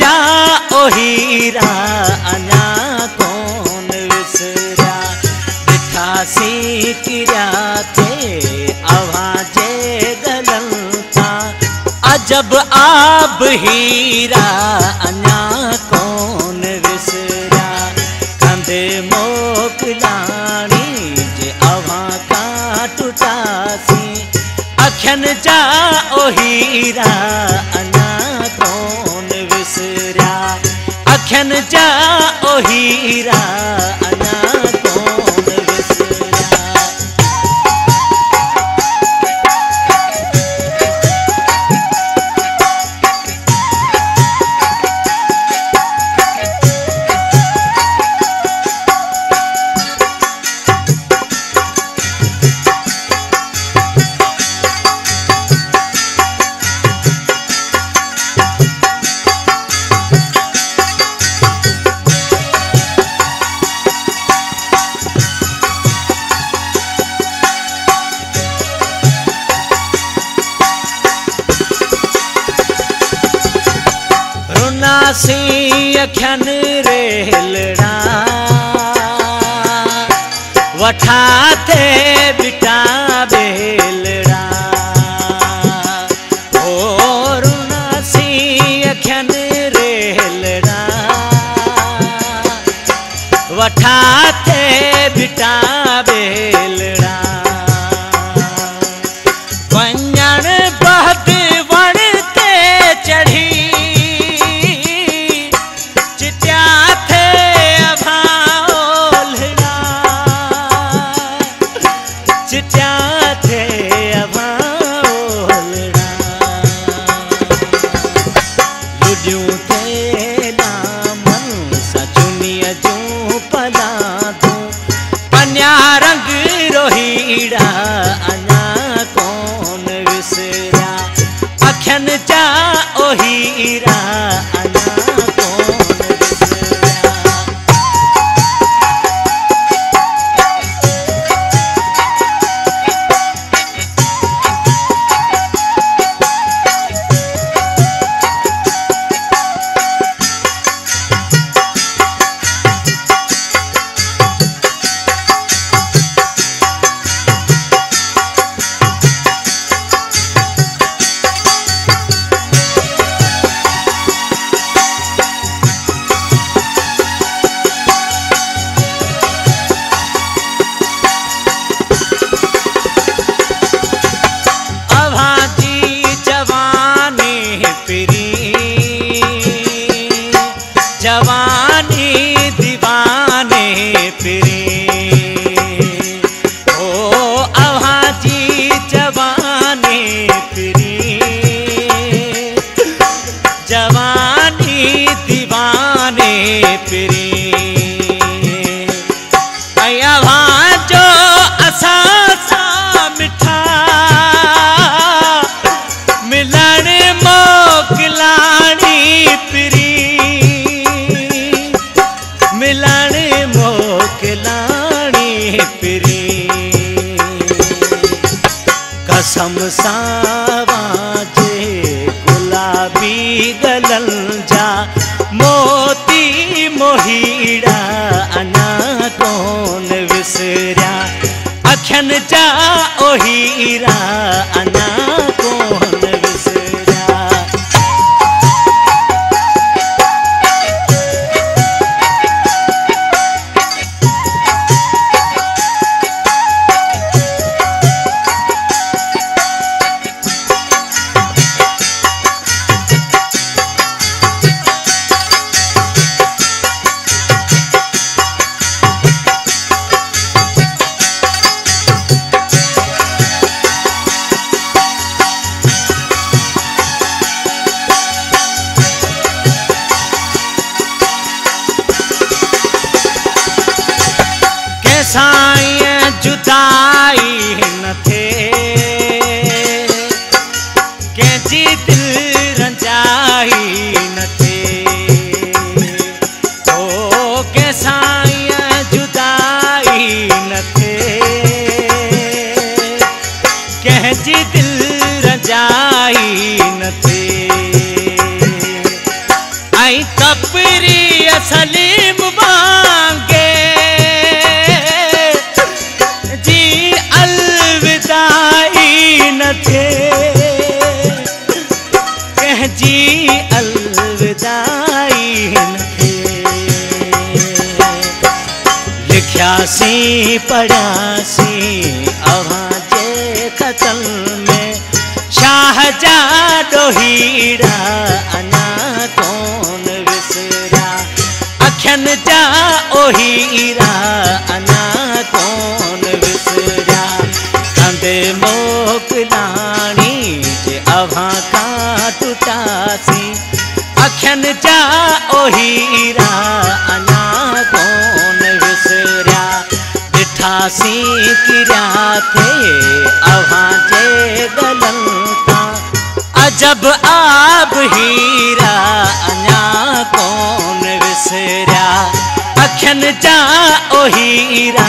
जा ओ हीरा अञा कोन विसरिया ॾिठासी किरिया थे अव्हां जे गलनि तां अजब आब हीरा अञा कोन विसरिया कंदे मोकिलाणी जे अव्हां खां टुटासी अखियनि जा ओ हीरा अञा कोन विसरिया अखियनि जा ओ हीरा अञा कोन विसरिया। सी अखियनि रेलड़ा वठा थे बिटा बेलड़ा ओ रुनासी अखियनि रेलड़ा वठा थे बिटा बेलड़ा वञण बहद वण ते चढ़ी अञा कोन विसरिया अखियनि जा ओ हीरा अञा कोन विसरिया। जवानी दीवाने फिरी ओ अव्हां जी जवानी फिरी जवानी दीवाने फिरी अव्हां जो असां सां मिठा मिलण मोकिलाणी फिरी मिलण मोकिलाणी फिरी कसम सां जे गुलाबी गलनि जा मोती मोहीड़ा अञा कोन विसरिया अखियनि जा ओ हीरा अञा कोन विसरिया। आई कपरी सलीम वांगे जी अलविदाई न थे कह जी अलविदाई न थे लिख्यासी पढ़ासी अवां जे खतल में शाहजहां हीरा अना कौन विसरा अखियन जा ओ हीरा अना कौन विसरा कंदे मोकलानी जे अवां का टुटासी अखियन जा ओ हीरा अना कौन विसरा ॾिठासी किरिया थे अवां जे गलन का अजब आब हीरा अना कौन विसरा अखियन जा ओ हीरा